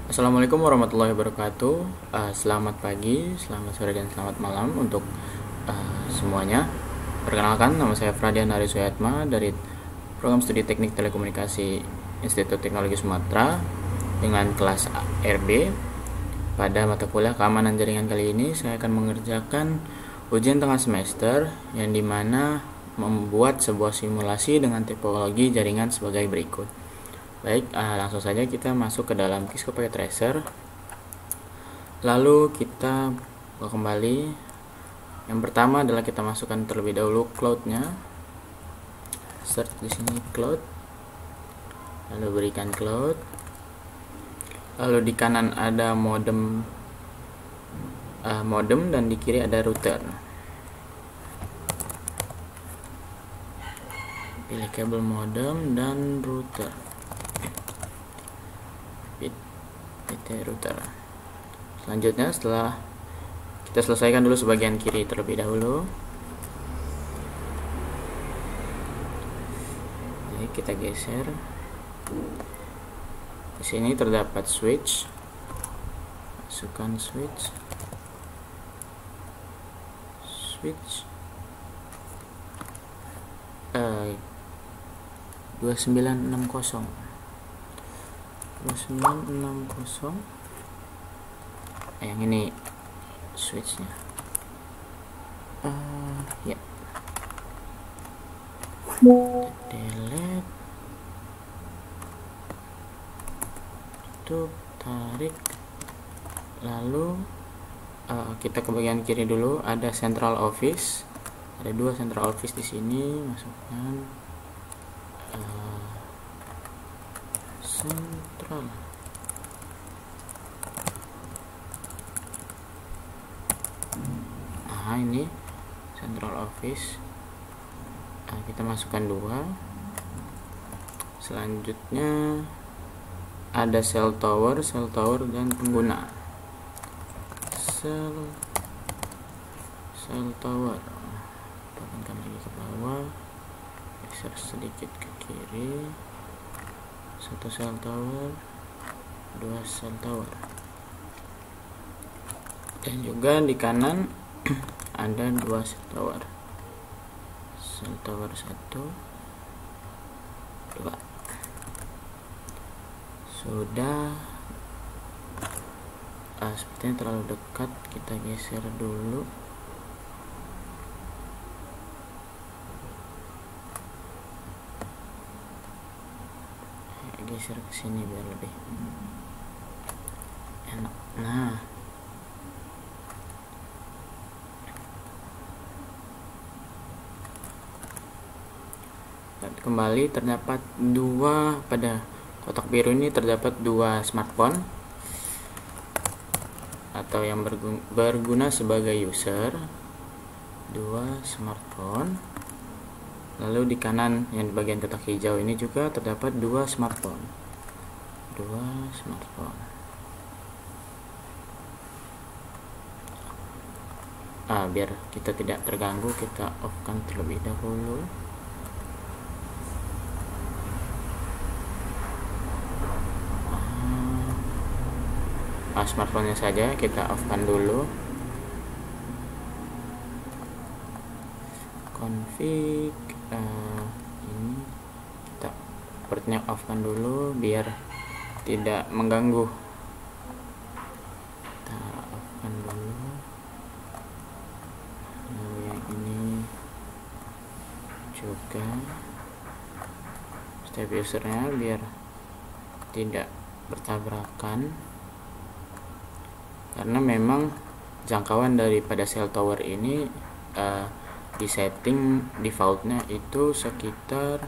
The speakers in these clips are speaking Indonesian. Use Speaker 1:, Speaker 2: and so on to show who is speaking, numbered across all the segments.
Speaker 1: Assalamualaikum warahmatullahi wabarakatuh. Selamat pagi, selamat sore, dan selamat malam untuk semuanya. Perkenalkan, nama saya Fradian Arisuyatma dari Program Studi Teknik Telekomunikasi Institut Teknologi Sumatera dengan kelas RB. Pada mata kuliah keamanan jaringan kali ini, saya akan mengerjakan ujian tengah semester yang dimana membuat sebuah simulasi dengan topologi jaringan sebagai berikut. Baik, langsung saja kita masuk ke dalam Cisco Packet Tracer. Lalu kita kembali. Yang pertama adalah kita masukkan terlebih dahulu cloud-nya. Search di sini cloud. Lalu berikan cloud. Lalu di kanan ada modem dan di kiri ada router. Pilih kabel modem dan router. PT router. Selanjutnya, setelah kita selesaikan dulu sebagian kiri terlebih dahulu. Jadi kita geser. Di sini terdapat switch. Masukkan switch. 2960. Yang ini switchnya. Ya. Delete. Tutup, tarik. Lalu kita ke bagian kiri dulu, ada central office. Ada dua central office di sini, masukkan central. Nah, ini central office. Kita masukkan dua. Selanjutnya ada cell tower dan pengguna. Cell tower. Tekankan lagi ke bawah. Geser sedikit ke kiri. Satu cell tower, dua cell tower, dan juga di kanan ada dua cell tower 1, 2. Sudah. Sepertinya terlalu dekat, kita geser dulu. Geser ke sini biar lebih enak. Nah, dan kembali terdapat dua, pada kotak biru ini terdapat dua smartphone atau yang berguna sebagai user, dua smartphone. Lalu di kanan yang di bagian kotak hijau ini juga terdapat dua smartphone. Biar kita tidak terganggu, kita off-kan terlebih dahulu. Smartphone-nya saja kita off-kan dulu. Config. Ini kita portnya off-kan dulu biar tidak mengganggu. Kita off-kan dulu. Lalu yang ini juga step usernya biar tidak bertabrakan, karena memang jangkauan daripada cell tower ini di setting defaultnya itu sekitar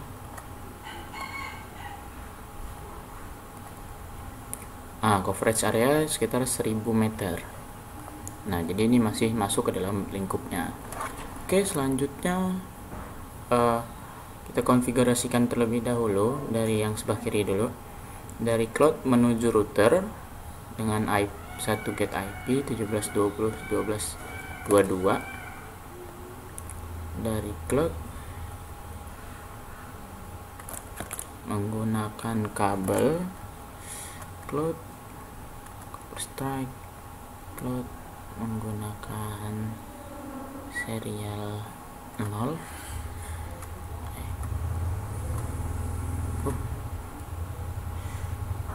Speaker 1: coverage area sekitar 1000 meter. Nah, jadi ini masih masuk ke dalam lingkupnya. Oke, selanjutnya kita konfigurasikan terlebih dahulu dari yang sebelah kiri dulu. Dari cloud menuju router dengan satu get IP 17.20.12.22. Dari cloud menggunakan kabel cloud strike cloud menggunakan serial 0.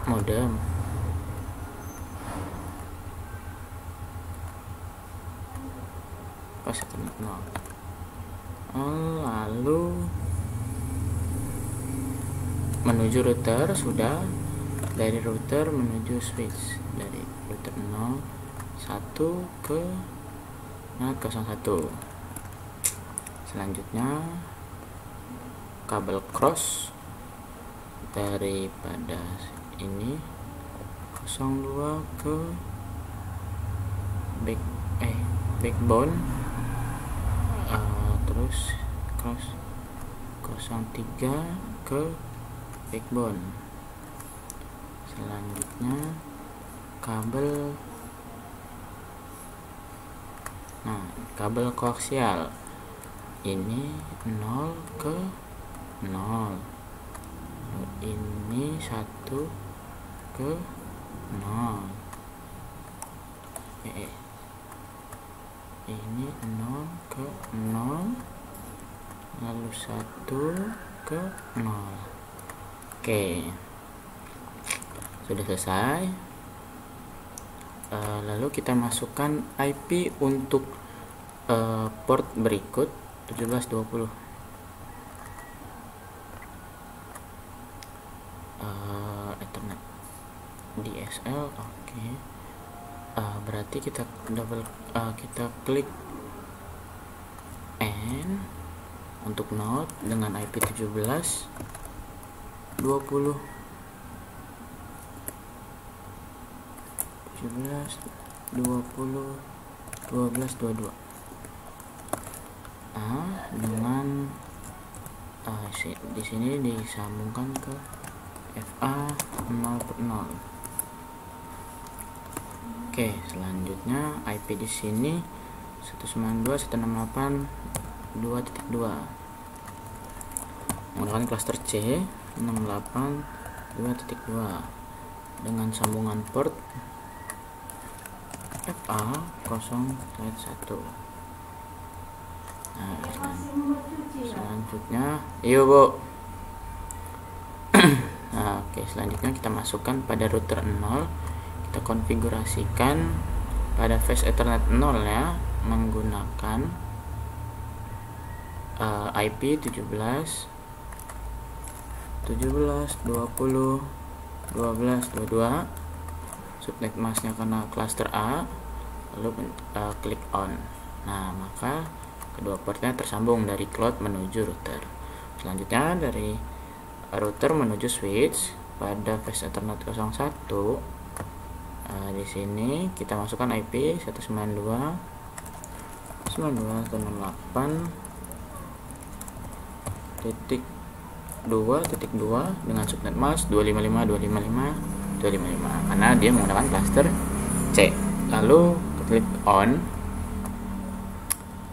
Speaker 1: Modem pas 0. Lalu menuju router, sudah dari router menuju switch, dari router 0 1 ke NAT 01. Selanjutnya kabel cross daripada ini 02 ke backbone, terus cross 03 ke backbone. Selanjutnya kabel koaksial ini 0 ke 0, ini 1 ke 0, ini 0 ke 0, lalu 1 ke 0. Oke, sudah selesai. Lalu kita masukkan IP untuk port berikut 1720. Ethernet DSL. Oke. Berarti kita kita klik N untuk node dengan IP 1720. 12.22 dengan di sini disambungkan ke FA 0/0. Oke, selanjutnya IP di sini 192.168.2.2 menggunakan cluster C 682.2 dengan sambungan port FA 0/1. Nah, selanjutnya Bu. Nah, oke, selanjutnya kita masukkan pada router 0, kita konfigurasikan pada face Ethernet 0 ya, menggunakan IP 17.20.12.22. subnet masknya karena cluster A, lalu klik on. Nah, maka kedua portnya tersambung dari cloud menuju router. Selanjutnya dari router menuju switch pada face Ethernet 01. Di sini kita masukkan IP 192.168.2.2 dengan subnet mask 255.255.255 karena dia menggunakan cluster C. Lalu klik on.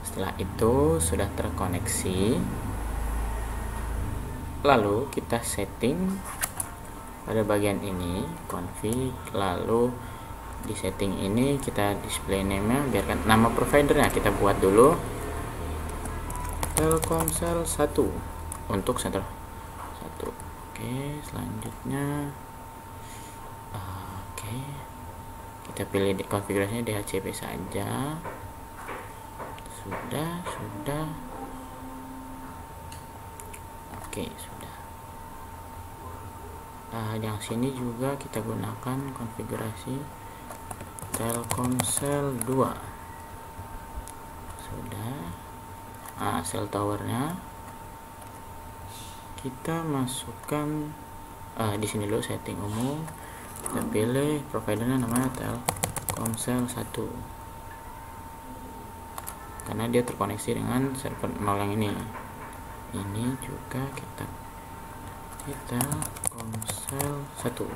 Speaker 1: Setelah itu sudah terkoneksi, lalu kita setting pada bagian ini config, lalu di setting ini kita display name-nya, biarkan nama providernya kita buat dulu Telkomsel 1 untuk center 1. Oke, selanjutnya kita pilih di konfigurasinya DHCP saja. Sudah. Oke, sudah. Yang sini juga kita gunakan konfigurasi Telkomsel 2. Sudah. Cell towernya kita masukkan di sini dulu, setting umum. Kita pilih providernya namanya Telkomsel 1 karena dia terkoneksi dengan server 0 yang ini juga kita Telkomsel 1.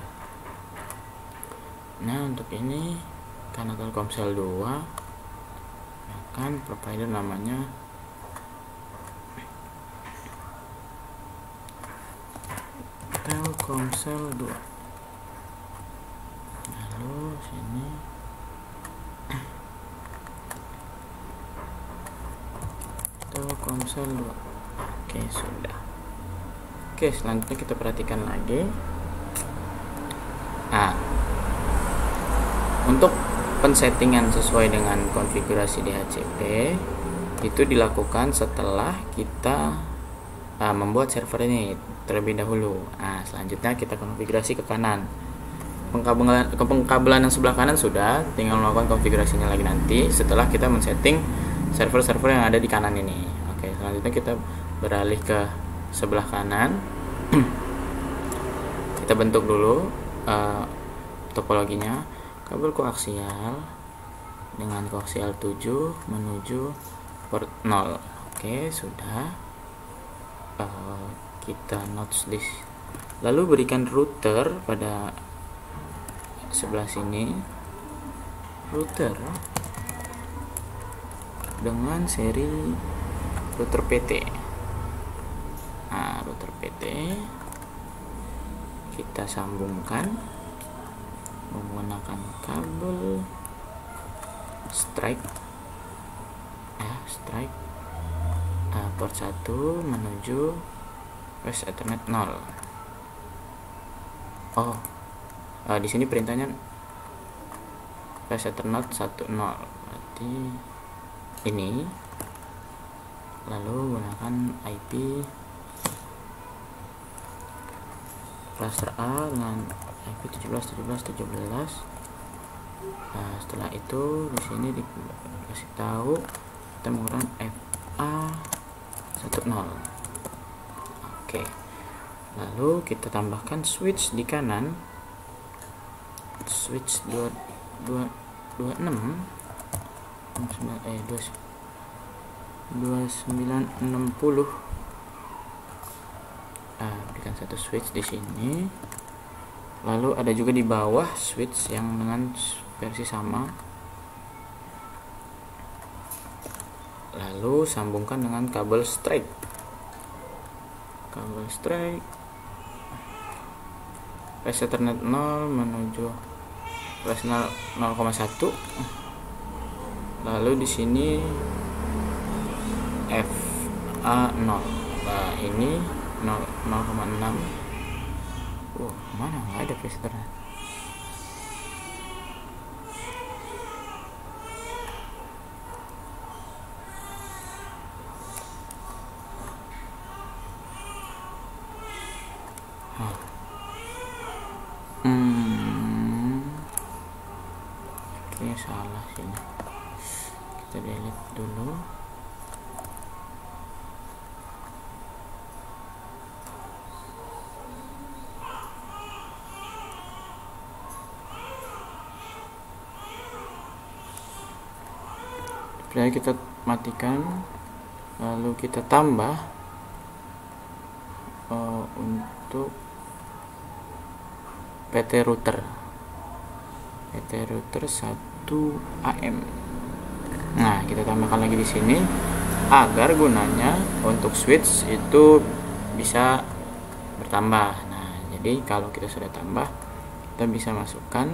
Speaker 1: Nah, untuk ini karena Telkomsel 2 akan provider namanya Telkomsel 2. Lalu sini Telkomsel 2. Oke, sudah. Oke, selanjutnya kita perhatikan lagi. Nah, untuk pensettingan sesuai dengan konfigurasi DHCP itu dilakukan setelah kita membuat server ini terlebih dahulu. Nah, selanjutnya kita konfigurasi ke kanan. Pengkabelan yang sebelah kanan sudah, tinggal melakukan konfigurasinya lagi nanti setelah kita men-setting server-server yang ada di kanan ini. Oke, selanjutnya kita beralih ke sebelah kanan. Kita bentuk dulu topologinya, kabel koaksial dengan koaksial 7 menuju port 0. Oke, sudah. Kita notch this, lalu berikan router pada sebelah sini, router dengan seri router PT. Nah, router PT kita sambungkan menggunakan kabel strike port 1 menuju flash Ethernet 0. Di sini perintahnya flash Ethernet 10, berarti ini. Lalu gunakan IP cluster A dengan IP 17.17.17. Setelah itu di sini dikasih tahu kita menggunakan FA 10. Oke. Lalu kita tambahkan switch di kanan, switch 2960. Berikan satu switch di sini. Lalu ada juga di bawah switch yang dengan versi sama. Lalu sambungkan dengan kabel strike. Flash Ethernet 0 menuju flash 0,1. Lalu di sini FA 0. Ini 0,6. Mana nggak ada flash Ethernet? Oke, salah sini. Kita delete dulu. Kemudian kita matikan, lalu kita tambah untuk PT router 1 AM. Nah, kita tambahkan lagi di sini agar gunanya untuk switch itu bisa bertambah. Nah, jadi kalau kita sudah tambah, kita bisa masukkan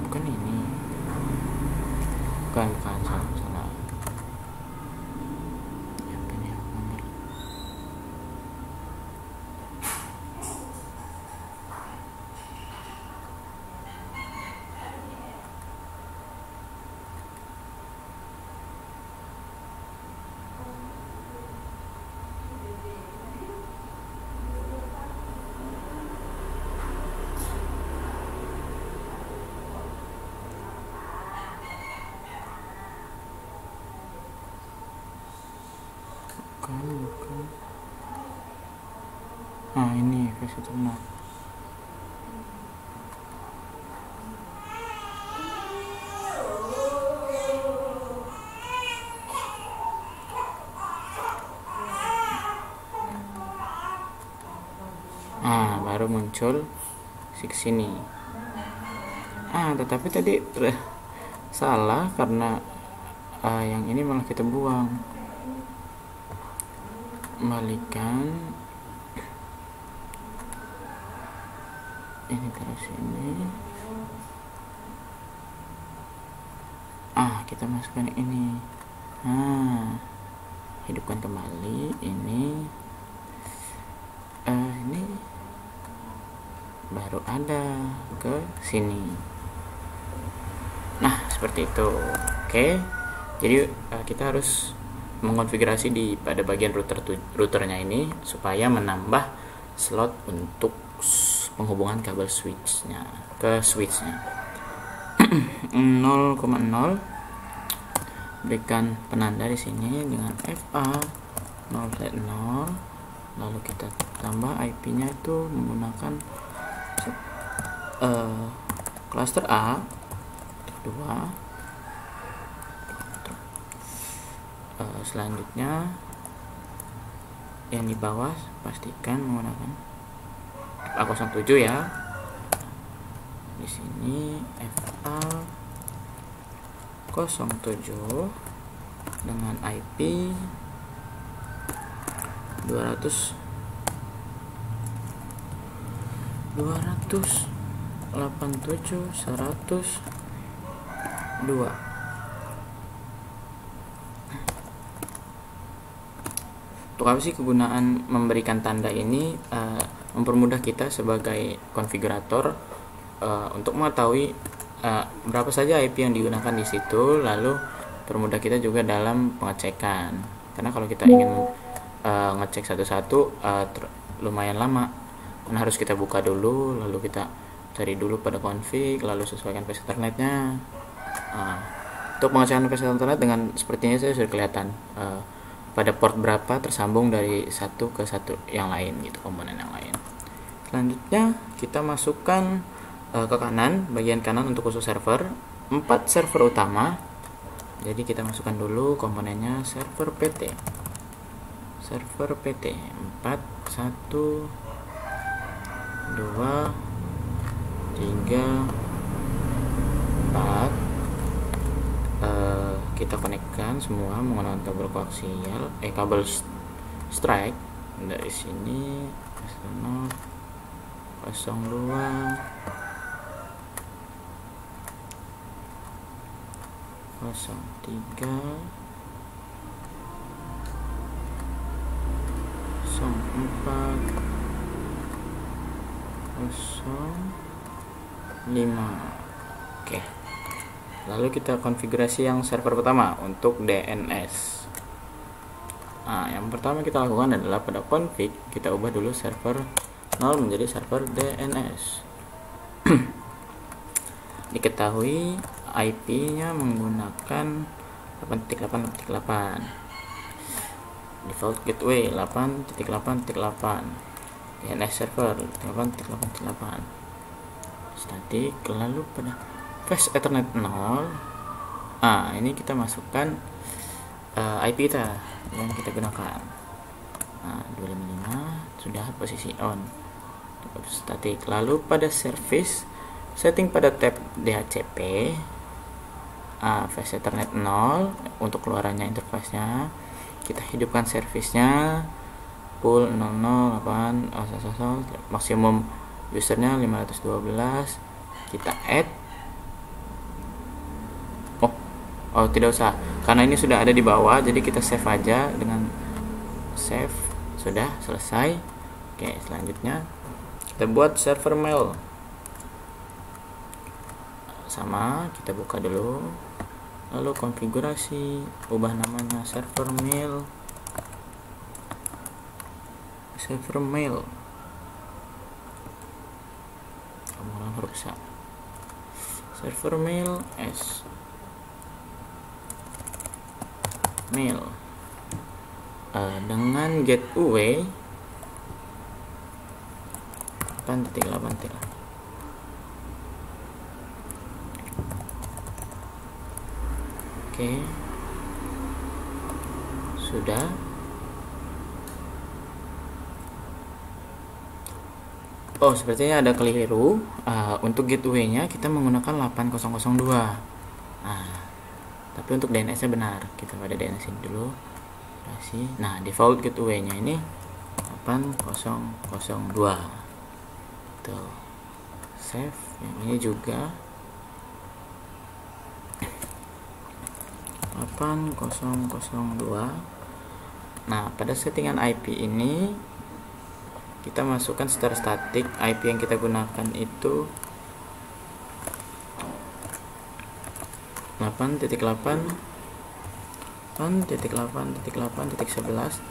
Speaker 1: bukan ini, bukan salah. Bukan. Ini flash Ethernet. Baru muncul di sini. Tetapi tadi salah karena yang ini malah kita buang. Kembalikan ini ke sini. kita masukkan ini. Nah, hidupkan kembali ini. Ini baru ada ke sini. Nah, seperti itu. Oke. Jadi kita harus mengonfigurasi pada bagian routernya ini supaya menambah slot untuk penghubungan kabel switchnya ke switchnya. 0,0 berikan penanda di sini dengan FA 0/0, lalu kita tambah IP-nya itu menggunakan cluster A 2. Selanjutnya yang di bawah pastikan menggunakan FA07 ya. Di sini FA 07 dengan IP 287.100.2. Untuk apa sih kegunaan memberikan tanda ini? Mempermudah kita sebagai konfigurator untuk mengetahui berapa saja IP yang digunakan di situ, lalu permudah kita juga dalam pengecekan. Karena kalau kita ingin ngecek satu-satu lumayan lama, karena harus kita buka dulu, lalu kita cari dulu pada config, lalu sesuaikan path Ethernetnya. Untuk pengecekan path Ethernet dengan sepertinya saya sudah kelihatan pada port berapa tersambung dari satu ke satu yang lain gitu, komponen yang lain. Selanjutnya kita masukkan ke kanan, bagian kanan untuk khusus server, 4 server utama. Jadi kita masukkan dulu komponennya server PT. Server PT 4 1 2 3 4. Kita konekkan semua menggunakan kabel koaksial, kabel strike dari sini 0 02 03 04 05. Oke. Lalu kita konfigurasi yang server pertama untuk DNS. Nah, yang pertama kita lakukan adalah pada config kita ubah dulu server 0 menjadi server DNS. Diketahui IP-nya menggunakan 8.8.8. Default gateway 8.8.8. DNS server 8.8.8. Static, lalu pada path Ethernet 0. Ini kita masukkan IP kita yang kita gunakan. 255 sudah posisi on. Static. Lalu pada service setting pada tab DHCP, path Ethernet 0 untuk keluarannya interface-nya. Kita hidupkan service-nya pool 008 maksimum usernya 512. Kita add. Oh, tidak usah, karena ini sudah ada di bawah, jadi kita save aja dengan save. Sudah selesai. Oke, selanjutnya kita buat server mail. Sama, kita buka dulu, lalu konfigurasi, ubah namanya server mail. Server mail kemudian huruf besar, server mail s mail dengan gateway 8.8. Oke, sudah. Oh, sepertinya ada keliru. Untuk gateway-nya kita menggunakan 8002. Tapi untuk DNS-nya benar. Kita pada DNS ini dulu. Nah, default gateway-nya ini 8002. Tuh. Save. Yang ini juga. 8002. Nah, pada settingan IP ini kita masukkan secara statik. IP yang kita gunakan itu 8.8.8.8.11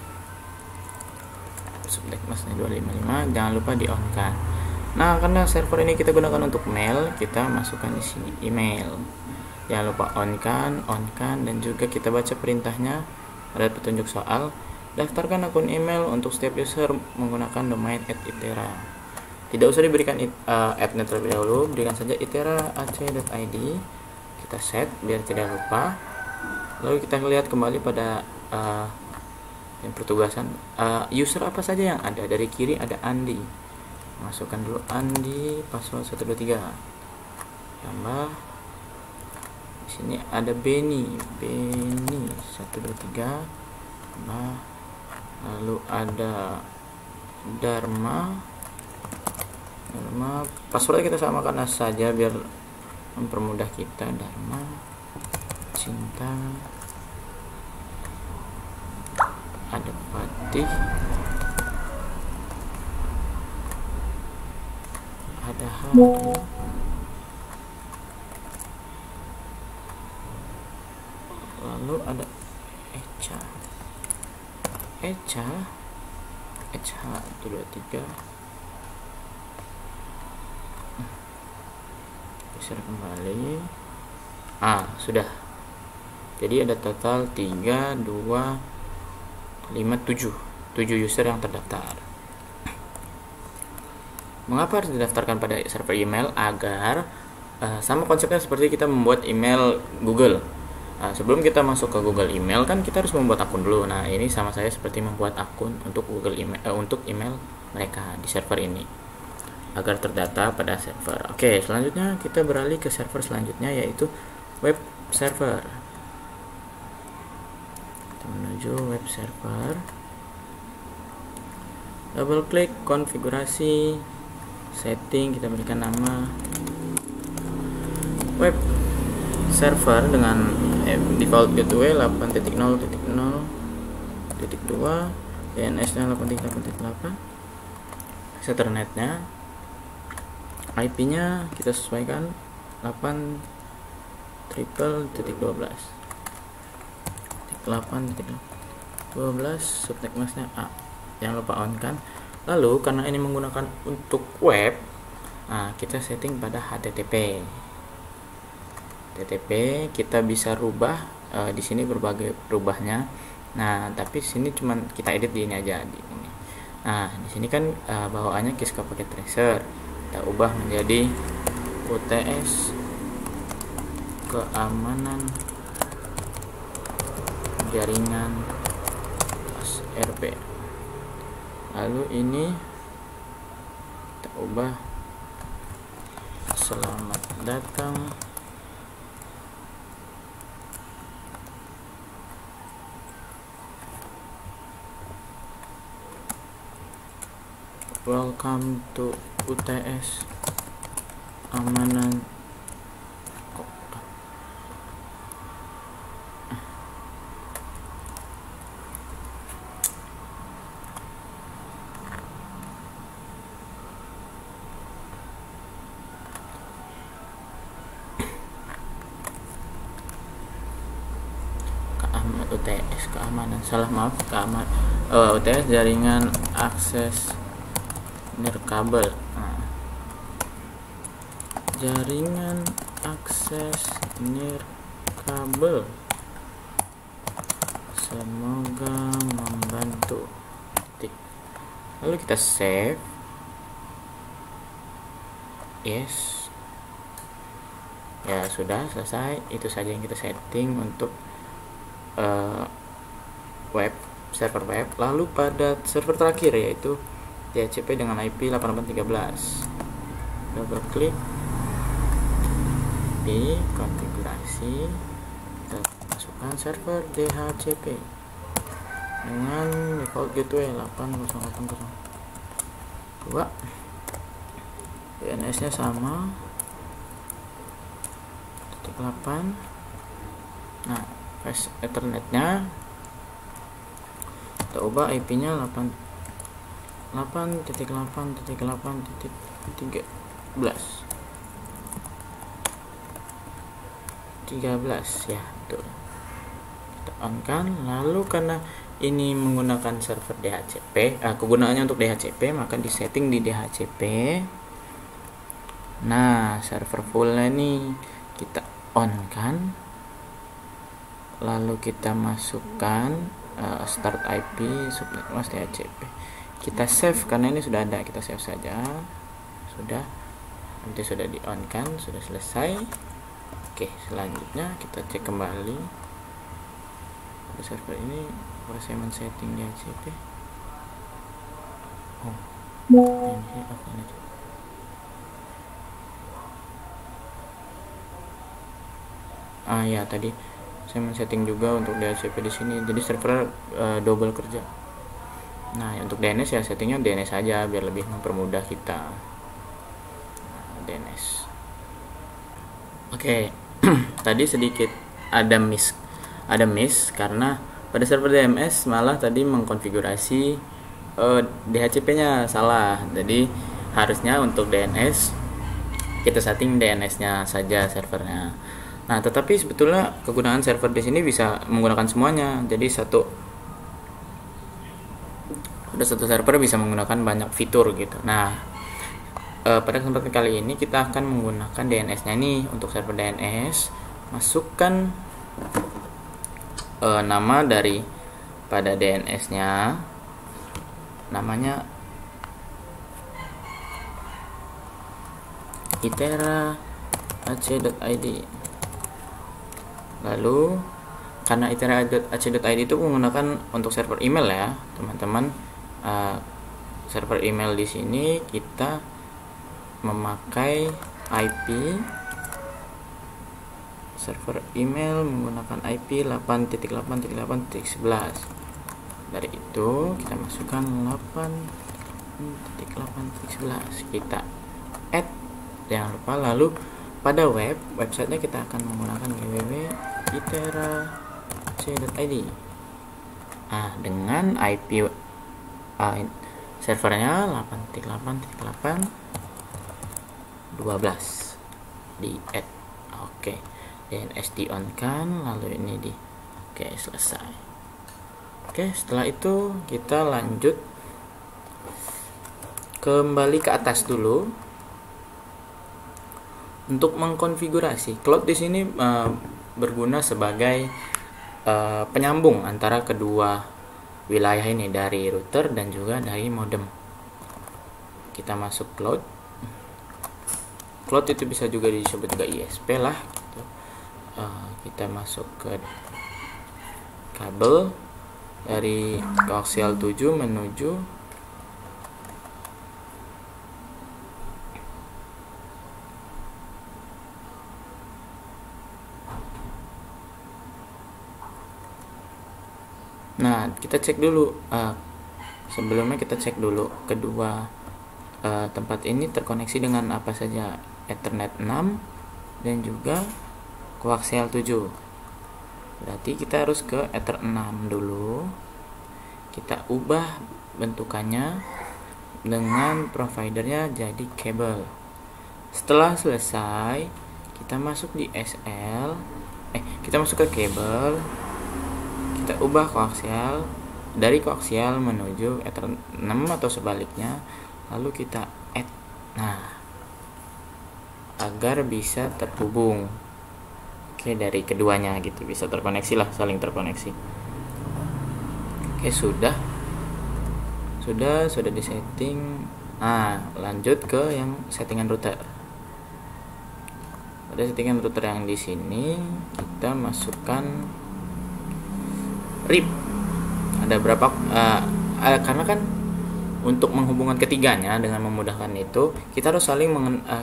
Speaker 1: subnet masnya 255. Jangan lupa di on kan. Nah, karena server ini kita gunakan untuk mail, kita masukkan di sini email. Jangan lupa on kan, dan juga kita baca perintahnya. Ada petunjuk soal, daftarkan akun email untuk setiap user menggunakan domain @itera. Tidak usah diberikan @net terlebih dahulu, berikan saja itera.ac.id. Kita set biar tidak lupa. Lalu kita lihat kembali pada yang pertugasan, user apa saja yang ada. Dari kiri ada Andi, masukkan dulu Andi password 123, tambah di sini ada Benny 123, tambah, lalu ada Dharma password kita samakan saja biar mempermudah kita. Dharma Cinta, ada Fatih, ada Hari, lalu ada Echa 123. Geser kembali. Sudah. Jadi ada total 3, 2, 5, 7 user yang terdaftar. Mengapa harus didaftarkan pada server email? Agar sama konsepnya seperti kita membuat email Google. Sebelum kita masuk ke Google Email kan kita harus membuat akun dulu. Nah, ini sama saya seperti membuat akun untuk Google Email, untuk email mereka di server ini agar terdata pada server. Oke, selanjutnya kita beralih ke server selanjutnya, yaitu web server. Kita menuju web server, double klik konfigurasi, setting, kita berikan nama web server dengan default gateway 8.0.0.2, DNS-nya 8.8.8, Ethernetnya, IP-nya kita sesuaikan 8.12, subnet masnya A. Jangan lupa on kan. Lalu karena ini menggunakan untuk web, kita setting pada HTTP. Kita bisa rubah di sini berbagai rubahnya. Nah, tapi sini cuman kita edit di ini aja di ini. Nah, di sini kan bawaannya Kiska Packet Tracer. Kita ubah menjadi UTS keamanan jaringan RP. Lalu ini kita ubah selamat datang welcome to UTS amanan UTS keamanan, UTS jaringan akses nirkabel. Jaringan akses nirkabel, semoga membantu. Lalu kita save, yes, ya sudah selesai. Itu saja yang kita setting untuk server web. Lalu pada server terakhir, yaitu DHCP dengan IP 8813, double klik di konfigurasi, kita masukkan server DHCP dengan default gateway 8.0.0.2, DNS nya sama 8. Nah, fast ethernetnya kita ubah IP-nya 8.8.8.13 ya, tuh kita on kan. Lalu karena ini menggunakan server DHCP, kegunaannya untuk DHCP, maka disetting di DHCP. Nah, server fullnya nih kita on kan, lalu kita masukkan start IP subnet mask DHCP, kita save karena ini sudah ada, kita save saja. Sudah, nanti sudah di on kan, sudah selesai. Oke, selanjutnya kita cek kembali pada server ini apakah saya men-setting DHCP. Oh, ini apa aja. Ya tadi saya men-setting juga untuk DHCP di sini, jadi server double kerja. Nah, untuk DNS ya settingnya DNS saja biar lebih mempermudah kita. DNS. Oke, tadi sedikit ada miss karena pada server DMS malah tadi mengkonfigurasi DHCP-nya salah. Jadi harusnya untuk DNS kita setting DNS-nya saja servernya. Nah, tetapi sebetulnya kegunaan server di sini bisa menggunakan semuanya. Jadi satu server bisa menggunakan banyak fitur gitu. Nah, pada kesempatan kali ini kita akan menggunakan DNS-nya nih. Untuk server DNS, masukkan nama dari pada DNS-nya, namanya itera.ac.id. Lalu karena itera.ac.id itu menggunakan untuk server email ya teman-teman, server email di sini kita memakai IP server email menggunakan IP 8.8.8.11. Dari itu kita masukkan 8.8.11, kita add, jangan lupa. Lalu pada websitenya kita akan menggunakan www.itera.ac.id. Dengan IP servernya 8.8.8.12 di add. Oke, DNS di on kan, lalu ini di oke, selesai. Oke, setelah itu kita lanjut kembali ke atas dulu untuk mengkonfigurasi cloud. Di sini berguna sebagai penyambung antara kedua wilayah ini, dari router dan juga dari modem. Kita masuk cloud. Cloud itu bisa juga disebut juga ISP lah gitu. Kita masuk ke kabel dari koaksial 7 menuju kita cek dulu, sebelumnya kita cek dulu kedua tempat ini terkoneksi dengan apa saja, Ethernet 6 dan juga koaksial 7. Berarti kita harus ke Ether 6 dulu, kita ubah bentukannya dengan providernya jadi kabel. Setelah selesai kita masuk di SL, kita masuk ke kabel, kita ubah koaksial, dari koaksial menuju Ether 6 atau sebaliknya, lalu kita add, agar bisa terhubung. Oke, dari keduanya gitu, bisa terkoneksi lah, saling terkoneksi. Oke, sudah disetting. Lanjut ke yang settingan router. Pada settingan router yang di sini kita masukkan RIP. Ada berapa? Karena kan untuk menghubungkan ketiganya dengan memudahkan itu, kita harus saling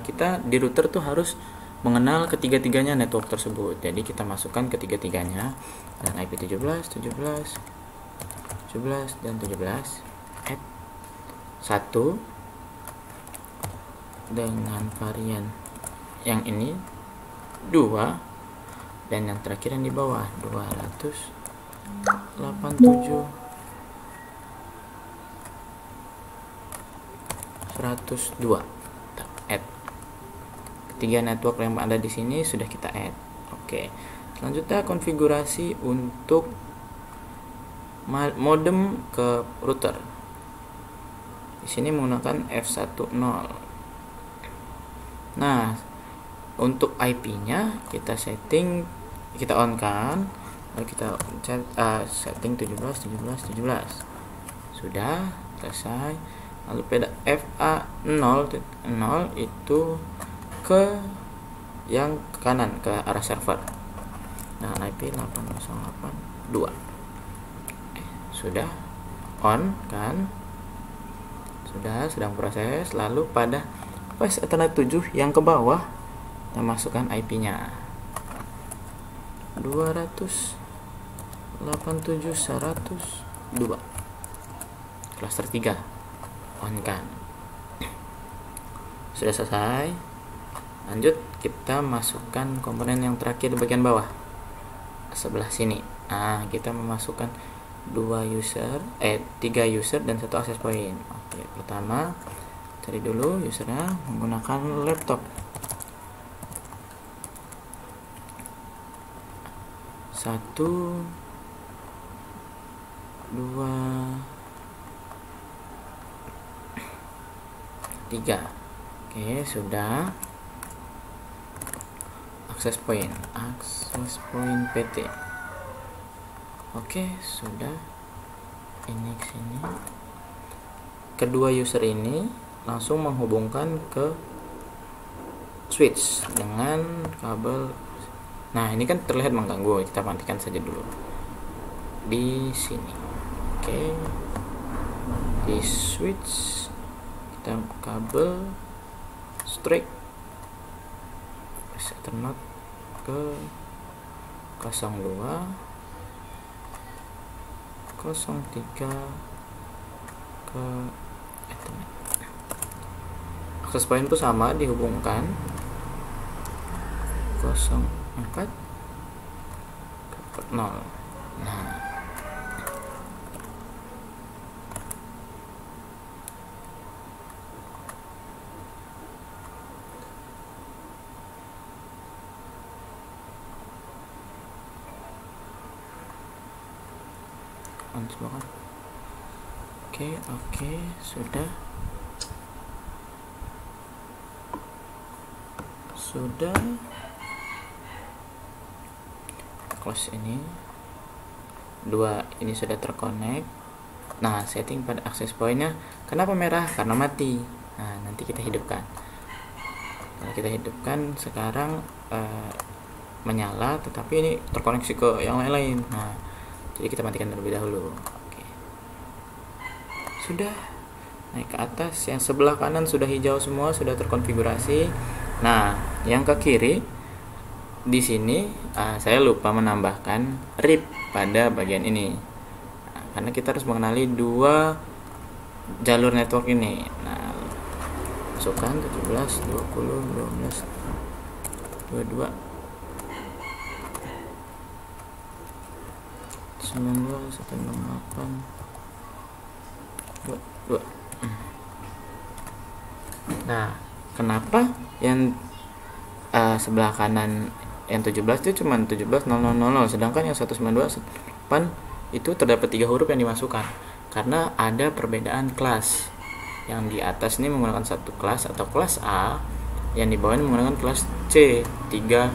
Speaker 1: kita di router tuh harus mengenal ketiga-tiganya network tersebut. Jadi kita masukkan ketiga-tiganya dan IP 17, dan 17. Add 1 dengan varian yang ini, 2 dan yang terakhir yang di bawah 287 102. Kita add. Ketiga network yang ada di sini sudah kita add. Oke. Selanjutnya konfigurasi untuk modem ke router. Di sini menggunakan F10. Nah, untuk IP-nya kita setting, kita on kan, lalu kita setting 17. Sudah selesai. Lalu pada FA0 itu ke yang ke kanan, ke arah server. Nah, IP 8082 sudah on kan, sudah sedang proses. Lalu pada Voice Ethernet 7 yang ke bawah kita masukkan IP-nya 287.102 cluster 3 on kan. Sudah selesai. Lanjut kita masukkan komponen yang terakhir di bagian bawah sebelah sini. Nah, kita memasukkan 3 user dan 1 access point. Oke, pertama cari dulu usernya menggunakan laptop. 1 2 3. Oke, sudah. Access point PT. Oke, sudah. Ini ke sini. Kedua user ini langsung menghubungkan ke switch dengan kabel. Nah, ini kan terlihat mengganggu. Kita matikan saja dulu di sini. Oke, di switch kita kabel straight Ethernet ke 02 03 ke Ethernet. Access point itu sama, dihubungkan 04 ke 0. Nah, oke, sudah close ini. Dua ini sudah terkonek. Nah, setting pada access pointnya kenapa merah? Karena mati. Nah, nanti kita hidupkan. Kalau kita hidupkan sekarang menyala, tetapi ini terkoneksi ke yang lain-lain. Nah, jadi kita matikan terlebih dahulu. Oke. Sudah naik ke atas. Yang sebelah kanan sudah hijau semua, sudah terkonfigurasi. Nah, yang ke kiri di sini saya lupa menambahkan RIP pada bagian ini. Nah, karena kita harus mengenali dua jalur network ini. Nah, masukkan 17 20 12 22 19 168 2. Nah, kenapa yang sebelah kanan yang 17 itu cuma 17.000, sedangkan yang 192.8 itu terdapat 3 huruf yang dimasukkan? Karena ada perbedaan kelas. Yang di atas ini menggunakan satu kelas atau kelas A, yang di bawah ini menggunakan kelas C. Tiga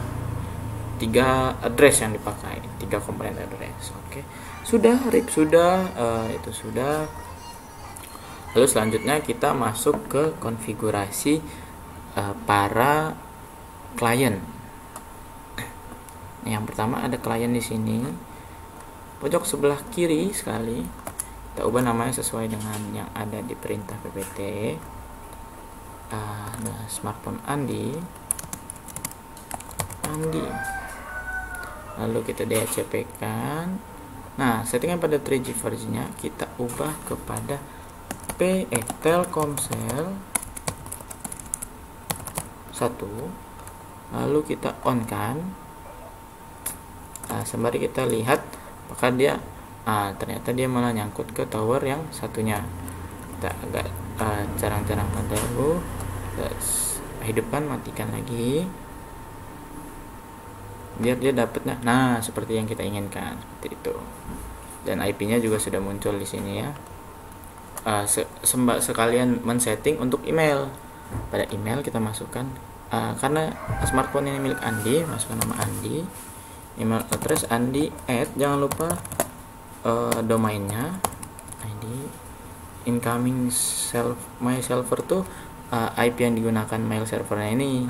Speaker 1: address yang dipakai, 3 komponen address. Oke, sudah RIP sudah, itu sudah. Lalu selanjutnya kita masuk ke konfigurasi para klien. Yang pertama ada klien di sini, pojok sebelah kiri sekali. Kita ubah namanya sesuai dengan yang ada di perintah PPT. Ada smartphone Andi. Lalu kita DHCP kan. Nah, settingan pada 3G versionnya kita ubah kepada Telkomsel 1. Lalu kita on kan. sembari kita lihat apakah dia ternyata dia malah nyangkut ke tower yang satunya. Kita agak jarang-jarangkan dulu, kita hidupkan, matikan lagi biar dia dapatnya. Nah, seperti yang kita inginkan, seperti itu. Dan IP-nya juga sudah muncul di sini ya. Sekalian men-setting untuk email. Pada email kita masukkan karena smartphone ini milik Andi, masukkan nama Andi, email address Andi, jangan lupa domainnya ID, incoming mail server tuh IP yang digunakan mail servernya ini.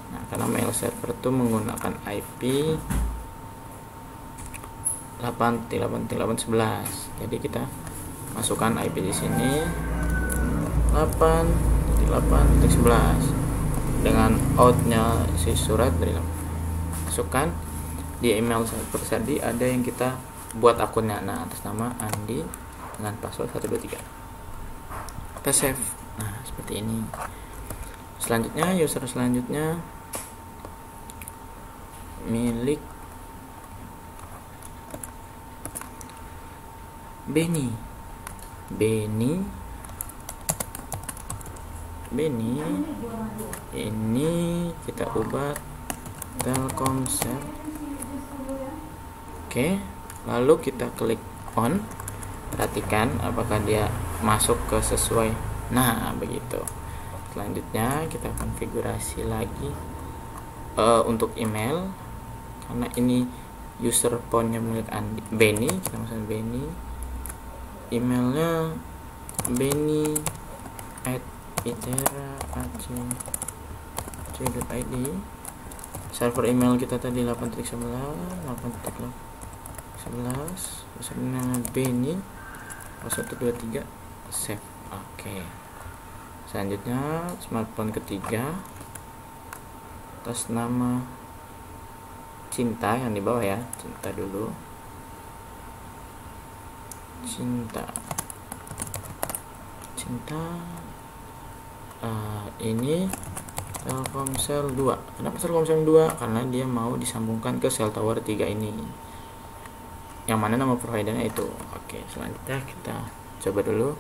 Speaker 1: Nah, karena mail server tuh menggunakan IP 8.8.11, jadi kita masukkan IP di sini 8.8.11 dengan outnya si surat dari masukkan di email server tadi ada yang kita buat akunnya. Nah, atas nama Andi dengan password 123, kita save. Nah, seperti ini. Selanjutnya user selanjutnya milik Benny ini kita ubah Telkomsel. Oke, lalu kita klik on, perhatikan apakah dia masuk ke sesuai. Nah, begitu. Selanjutnya kita konfigurasi lagi untuk email, karena ini user phone-nya milik Benny, kita masukkan Benny, emailnya benny@itera.ac.id, server email kita tadi 8.11, username Benny 123, save. Oke. Selanjutnya smartphone ketiga atas nama Cinta yang di bawah ya, Cinta dulu, Cinta ini Telkomsel 2. Kenapa Telkomsel 2? Karena dia mau disambungkan ke cell tower 3 ini, yang mana nama providernya itu. Oke, selanjutnya kita coba dulu.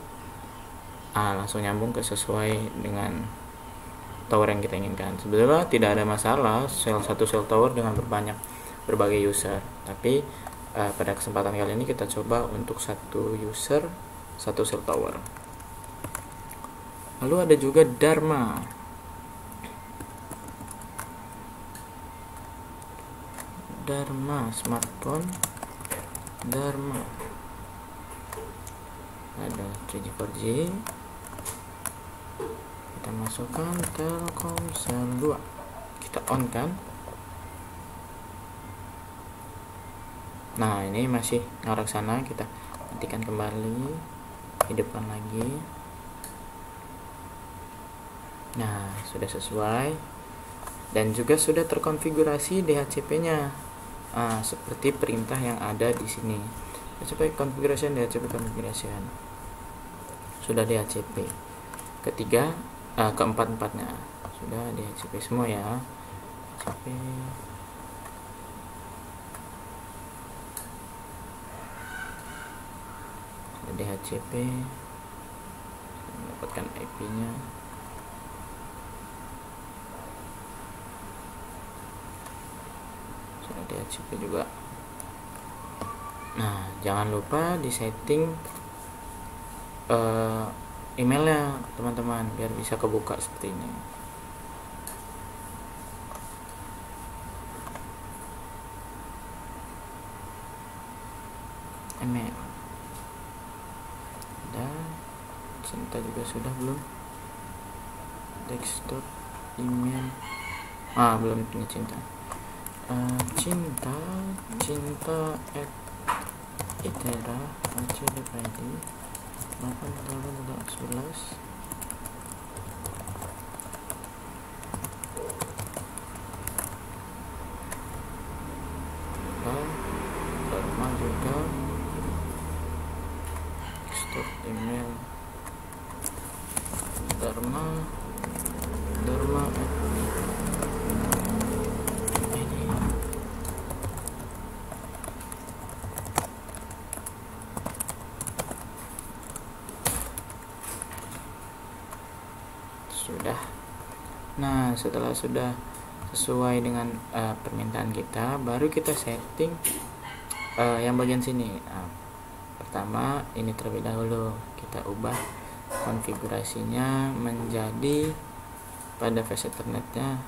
Speaker 1: Langsung nyambung ke sesuai dengan tower yang kita inginkan. Sebetulnya tidak ada masalah satu cell tower dengan berbagai user, tapi pada kesempatan kali ini kita coba untuk satu user satu cell tower. Lalu ada juga Dharma. Smartphone Dharma, ada 3G 4G. Kita masukkan Telkomsel 2, kita on kan. Nah, ini masih ngarah sana, kita matikan kembali, hidupkan lagi. Nah, sudah sesuai dan juga sudah terkonfigurasi DHCP-nya seperti perintah yang ada di sini. DHCP configuration, sudah DHCP. Keempat-empatnya sudah DHCP semua ya. DHCP DHCP, mendapatkan IP-nya. Sudah DHCP juga. Nah, jangan lupa di setting emailnya teman-teman biar bisa kebuka seperti ini. Email dan Cinta juga sudah belum? Desktop email belum punya Cinta. Cinta @itera.ac.id 8.11. Dharma juga desktop email Dharma Nah, setelah sudah sesuai dengan permintaan kita, baru kita setting yang bagian sini. Pertama ini terlebih dahulu kita ubah konfigurasinya menjadi pada face ethernetnya,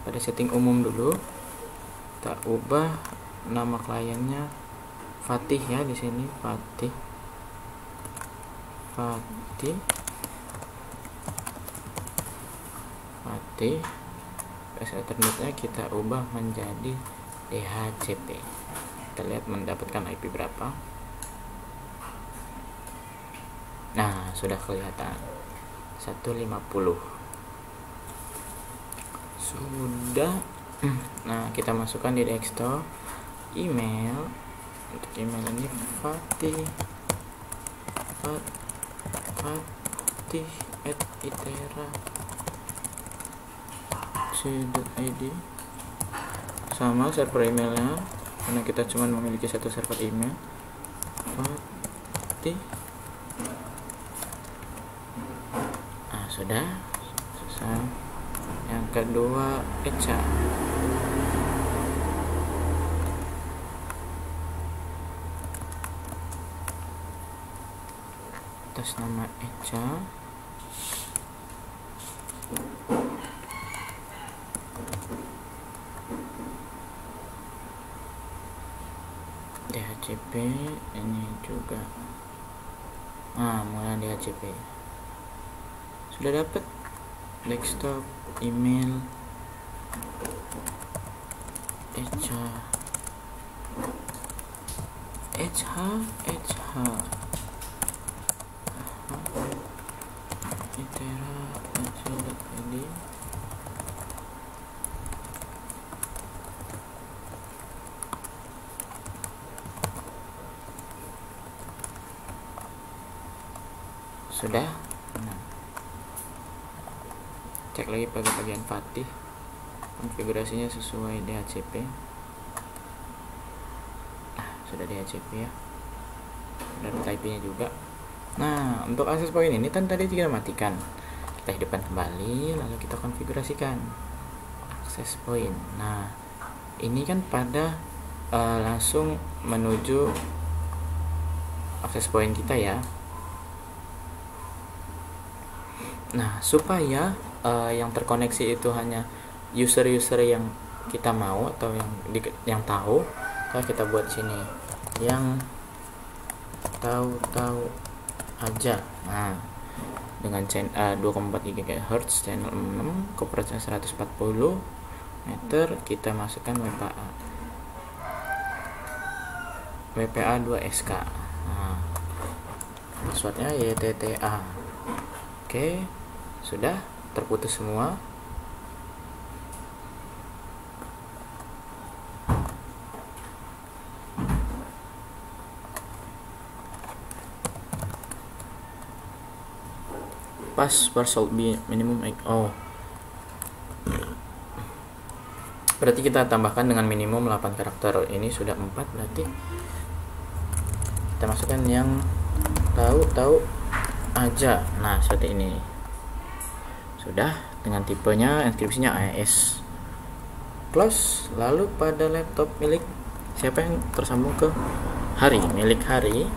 Speaker 1: pada setting umum dulu. Kita ubah nama kliennya Fatih ya, di sini Fatih. Face ethernetnya kita ubah menjadi DHCP. Kita lihat mendapatkan IP berapa. Nah, sudah kelihatan 150 sudah. Nah, kita masukkan di desktop email. Untuk email ini fatih@itera.co.id, sama server emailnya karena kita cuma memiliki satu server email. Fatih. Nah, sudah selesai. Yang kedua Echa. Atas nama Echa. DHCP ini juga. Mulai DHCP. Sudah dapat desktop email Echa. itera.co.id. Sudah. Cek lagi pada bagian Fatih, konfigurasinya sesuai DHCP. Sudah DHCP ya, dan IP-nya juga. Nah, untuk akses point ini kan tadi kita matikan, kita hidupkan kembali, lalu kita konfigurasikan akses point. Nah, ini kan pada langsung menuju akses point kita ya. Nah, supaya yang terkoneksi itu hanya user-user yang kita mau atau yang tahu, kita buat sini yang tahu aja. Nah, dengan 2,4 GHz, channel 6, kecepatan 140 meter, kita masukkan WPA 2SK. Nah, passwordnya YTTA. Oke, sudah terputus semua. Password should be minimum. Berarti kita tambahkan dengan minimum 8 karakter. Ini sudah 4, berarti kita masukkan yang tahu aja. Nah, seperti ini. Sudah, dengan tipenya inskripsinya AES plus. Lalu pada laptop milik siapa yang tersambung ke milik Hari,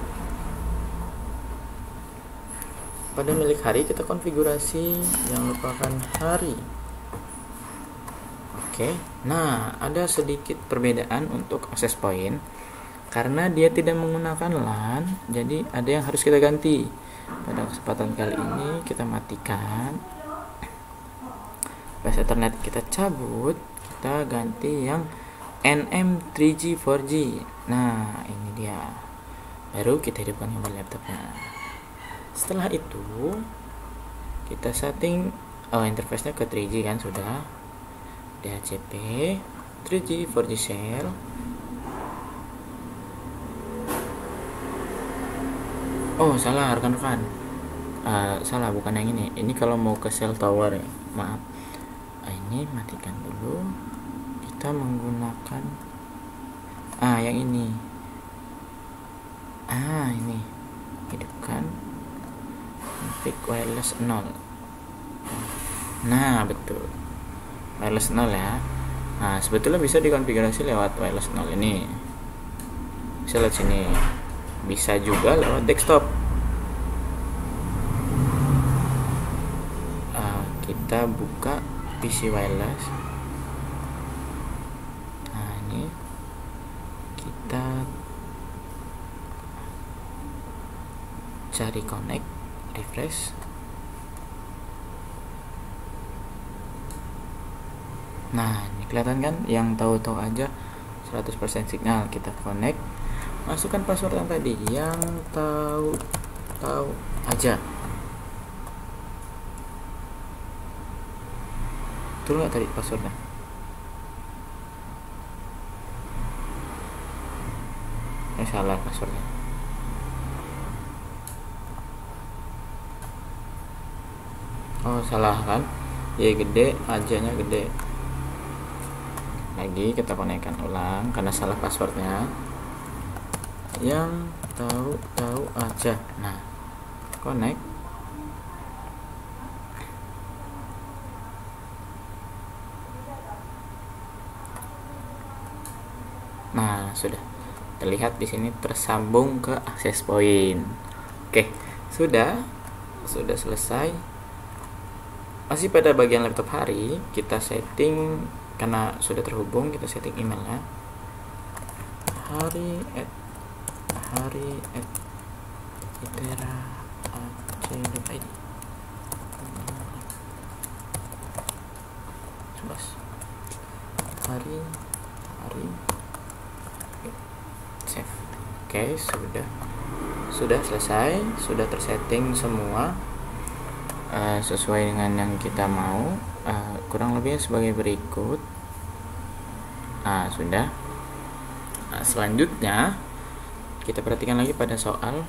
Speaker 1: pada milik Hari kita konfigurasi yang merupakan Hari. Oke, nah ada sedikit perbedaan untuk access point karena dia tidak menggunakan LAN, jadi ada yang harus kita ganti. Pada kesempatan kali ini kita matikan Face Ethernet, kita cabut, kita ganti yang NM 3G 4G. Nah, ini dia. Baru kita hidupkan kembali laptopnya. Setelah itu kita setting interface-nya ke 3G kan, sudah DHCP 3G 4G share. Oh, salah rekan-rekan, salah, bukan yang ini kalau mau ke cell tower ya, maaf. Ini matikan dulu, kita menggunakan yang ini. Ini hidupkan config wireless 0. Nah, betul. Wireless 0 ya. Nah, sebetulnya bisa dikonfigurasi lewat wireless 0 ini. Bisa lewat sini. Bisa juga lewat desktop. Kita buka PC wireless. Nah, ini kita cari connect, refresh. Nah, ini kelihatan kan, yang tahu-tahu aja 100% signal. Kita connect, masukkan password yang tadi, yang tahu-tahu aja. Betul nggak tadi passwordnya? Salah passwordnya. Oh, salah kan? Y gede, A-nya gede. Lagi kita konekkan ulang karena salah passwordnya. Yang tahu-tahu aja. Nah, connect. Nah, sudah terlihat di sini tersambung ke access point. Oke, sudah selesai. Masih pada bagian laptop Hari, kita setting karena sudah terhubung, kita setting emailnya hari@itera.ac.id. hari save. Oke, sudah selesai, sudah tersetting semua sesuai dengan yang kita mau. Kurang lebih sebagai berikut. Sudah. Selanjutnya kita perhatikan lagi pada soal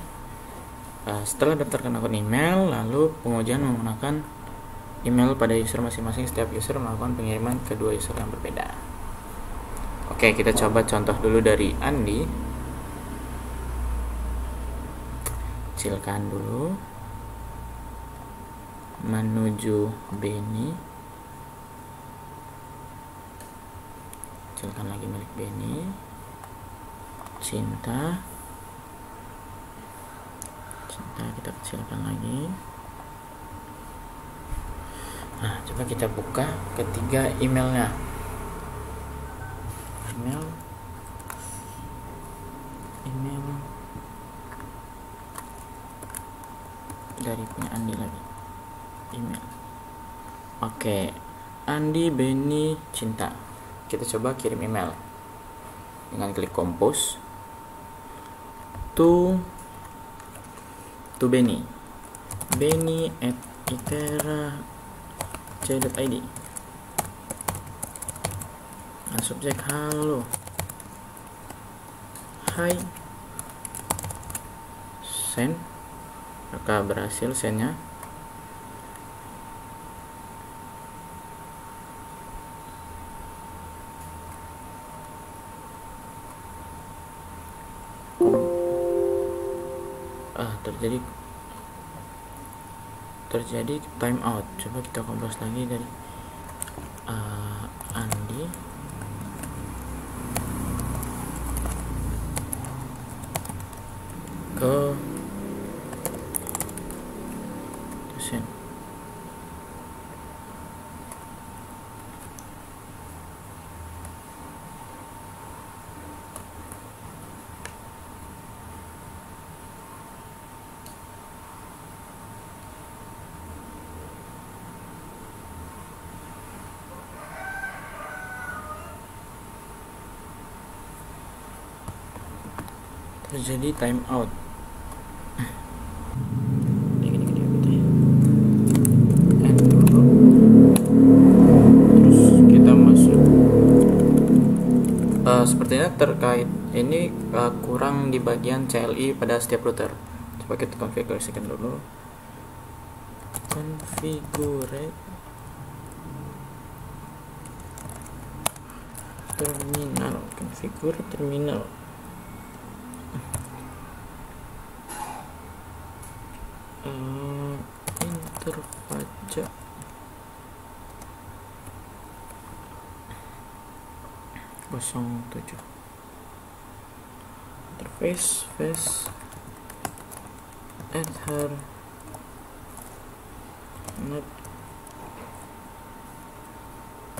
Speaker 1: setelah daftarkan akun email, lalu pengujian menggunakan email pada user masing-masing. Setiap user melakukan pengiriman ke dua user yang berbeda. Oke, kita coba contoh dulu dari Andi. Kecilkan dulu, menuju Beni, kecilkan lagi milik Beni. Cinta kita kecilkan lagi. Nah, coba kita buka ketiga emailnya. Email dari punya Andi lagi. Email. Oke, Andi, Beni, Cinta. Kita coba kirim email dengan klik compose to Beni @itera.c.id. Subjek halo, hai, send. Maka berhasil sendnya. terjadi time out. Coba kita kompos lagi dari Andi. Ke dosen. Terjadi time out. Terus kita masuk. Sepertinya terkait ini kurang di bagian CLI pada setiap router. Coba kita konfigurasikan dulu. Configure terminal. Configure terminal. Interface 07. Interface face Ethernet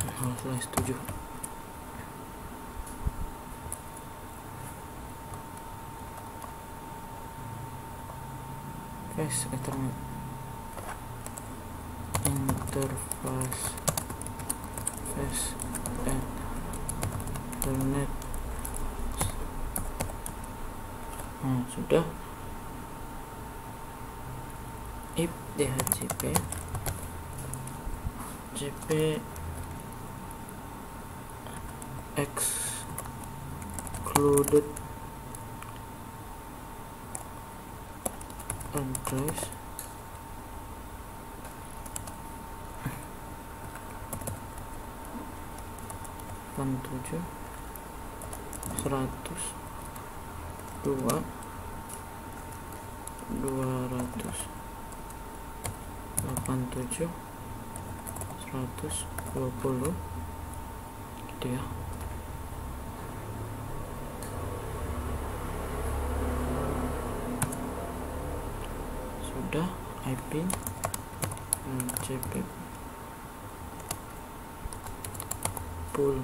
Speaker 1: /7. Face Ethernet interface face Ethernet. Sudah. IP DHCP excluded address (87 100 2 287 120 gitu ya. Sudah. IP DHCP full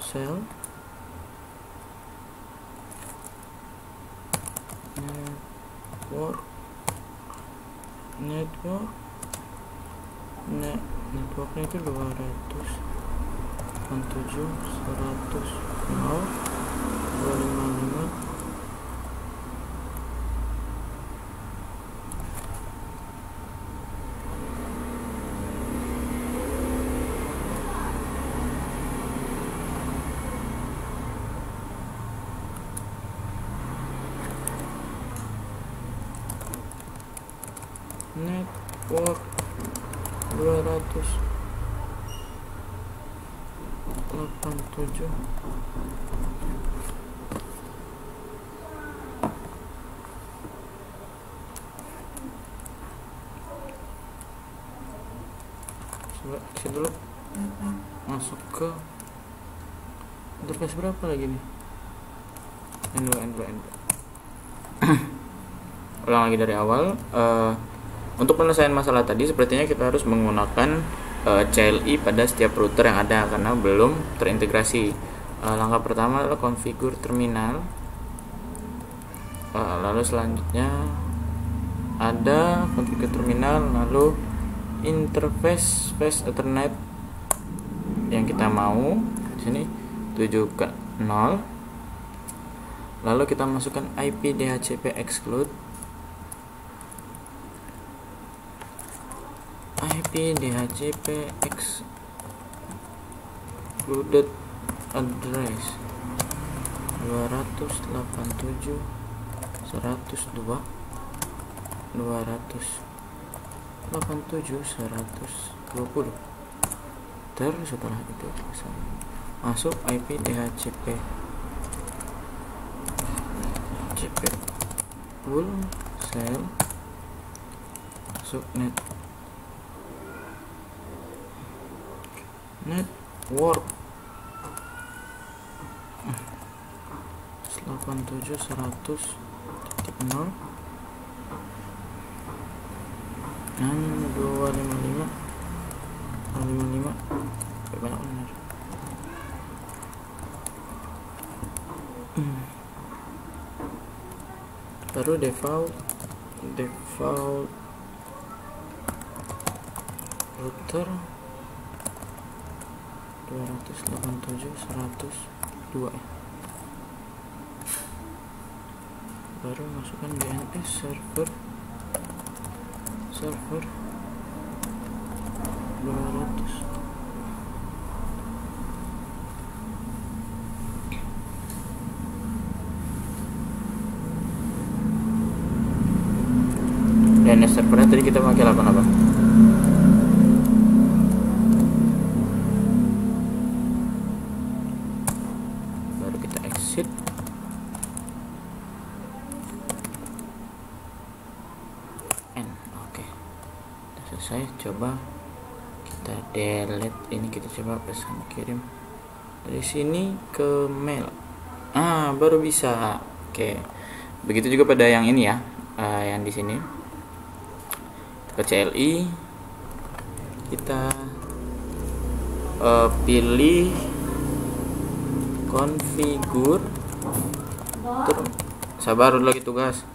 Speaker 1: cell networknya itu 287 100 255 network 287 coba exit dulu, masuk ke interface berapa lagi nih, end dulu. Ulang lagi dari awal. Untuk penyelesaian masalah tadi sepertinya kita harus menggunakan CLI pada setiap router yang ada karena belum terintegrasi. Langkah pertama adalah configure terminal. Lalu selanjutnya ada configure terminal, lalu interface face Ethernet yang kita mau di sini 7 ke 0. Lalu kita masukkan IP DHCP exclude DHCP excluded address 287 102 287 120. Terus setelah itu masuk IP DHCP full cell subnet network 87 100.0 dan 255 banyak benar. Baru default router 287 102 ya. Baru masukkan DNS server 200. DNS servernya tadi kita pakai 88. Selesai. Coba kita delete ini, kita coba pesan kirim Dari sini ke mail. Baru bisa. Oke. Begitu juga pada yang ini ya. Yang di sini. Ke CLI kita pilih configure. Sabar dulu lagi tugas.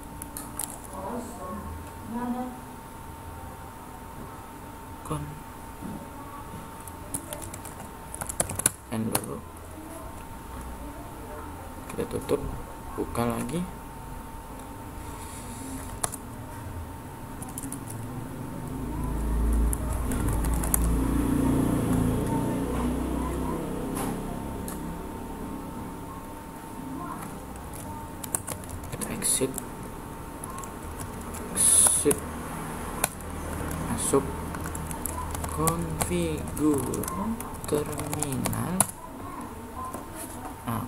Speaker 1: End dulu. Kita tutup, buka lagi. Exit, masuk configure terminal.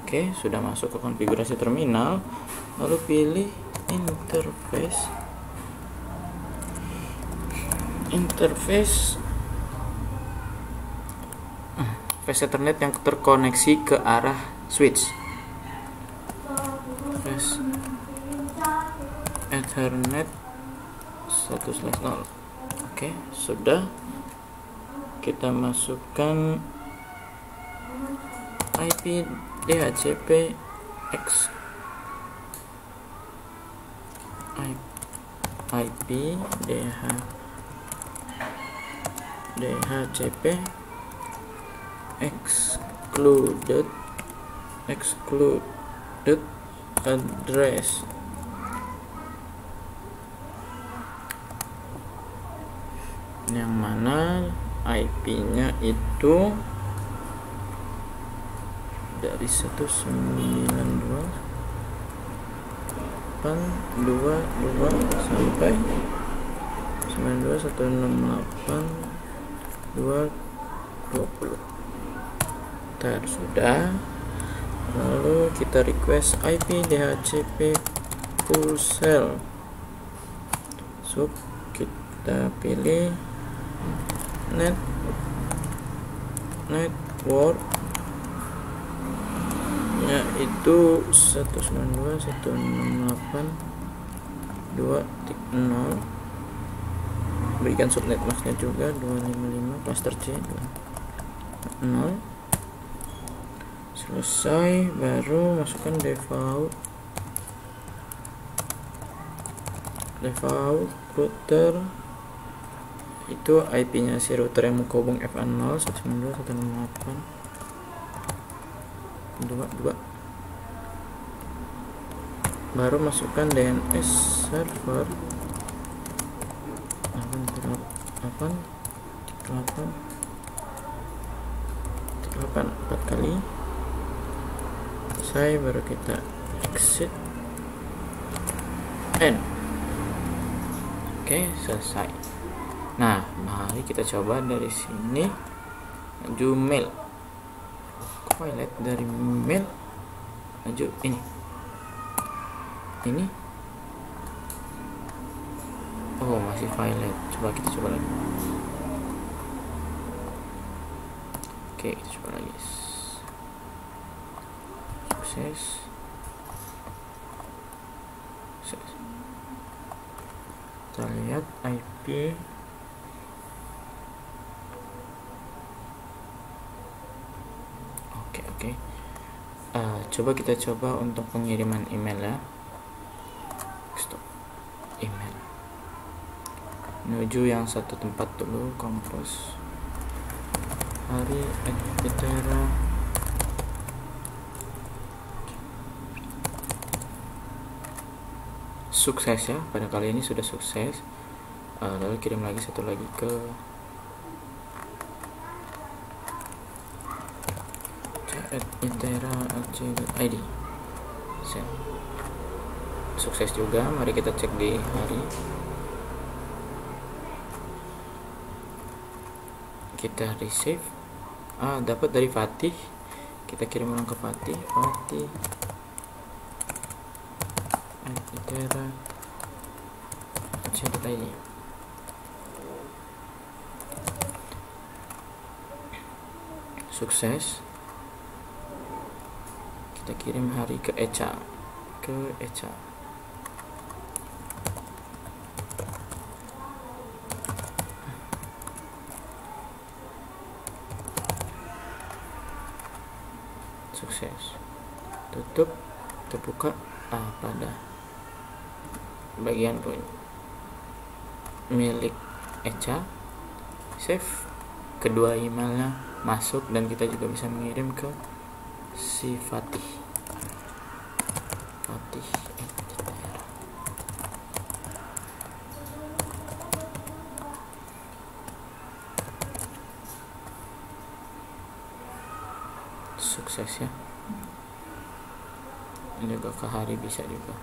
Speaker 1: Oke, sudah masuk ke konfigurasi terminal. Lalu pilih interface Ethernet yang terkoneksi ke arah switch. Ethernet 1/0. Oke, sudah. Kita masukkan IP DHCP DHCP excluded address. Yang mana IP-nya itu dari 192.168.222 sampai 92.168.220. Sudah. Lalu kita request IP DHCP full cell. Kita pilih network nya itu 192.168.2.0. berikan subnet masknya juga 255 cluster C 0. Selesai, baru masukkan default router. Itu IP-nya si router yang menghubung FA0 192.168.222. Baru masukkan DNS server 4 kali. Selesai, baru kita exit end. Oke, selesai. Nah, mari kita coba dari sini maju mail. Violet dari mail maju ini. Oh, masih violet. Kita coba lagi. Oke, kita coba lagi. Sukses. Kita lihat IP. Oke. Coba kita coba untuk pengiriman email ya. Stop. Email. Menuju yang satu tempat dulu, kompos. Hari @itera. Sukses ya, pada kali ini sudah sukses. Lalu kirim lagi satu lagi ke @itera.ac.id. Sukses juga. Mari kita cek di hari. Kita receive. Dapat dari Fatih. Kita kirim ulang ke Fatih. itera.ac.id. Sukses. kita kirim hari ke Echa, sukses. Tutup, kita buka pada bagian milik Echa, save, kedua emailnya masuk, dan kita juga bisa mengirim ke si Fatih. Sukses ya. Ini juga ke hari bisa juga.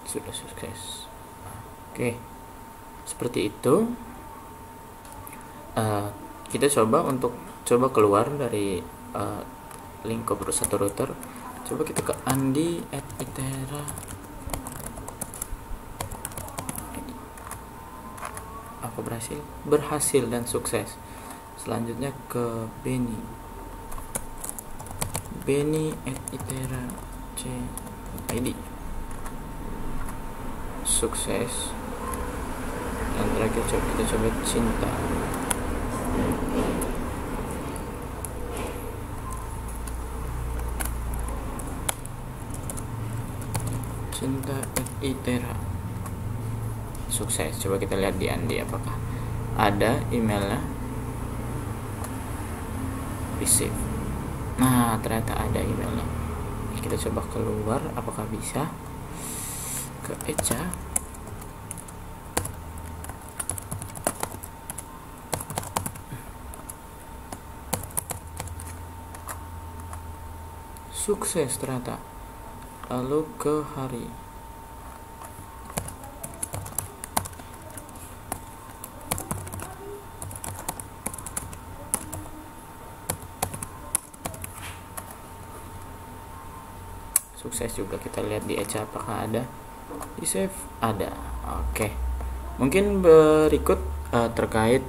Speaker 1: Sudah sukses. Oke, seperti itu. Kita coba keluar dari link satu router. Coba kita ke andi@itera. Apa berhasil dan sukses. Selanjutnya ke Benny@itera.id, sukses. Dan terakhir kita coba cinta@itera, sukses. Coba kita lihat di Andi apakah ada emailnya receive. Nah, ternyata ada emailnya. Kita coba keluar, apakah bisa ke Echa. Sukses ternyata. Lalu ke hari. Sukses juga. Kita lihat di Echa apakah ada. Di save ada. Oke. Mungkin berikut terkait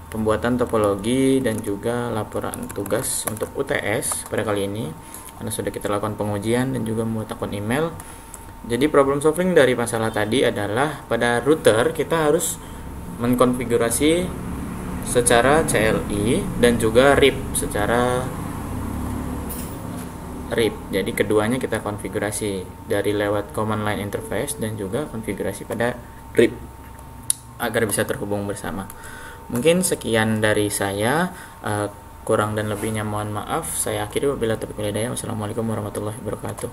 Speaker 1: pembuatan topologi dan juga laporan tugas untuk UTS pada kali ini, karena sudah kita lakukan pengujian dan juga membuat akun email. Jadi problem solving dari masalah tadi adalah pada router kita harus mengkonfigurasi secara CLI dan juga RIP secara RIP. Jadi keduanya kita konfigurasi dari lewat command line interface dan juga konfigurasi pada RIP agar bisa terhubung bersama. Mungkin sekian dari saya, kurang dan lebihnya mohon maaf. Saya akhiri, wabillahi taufiq wal hidayah. Wassalamualaikum warahmatullahi wabarakatuh.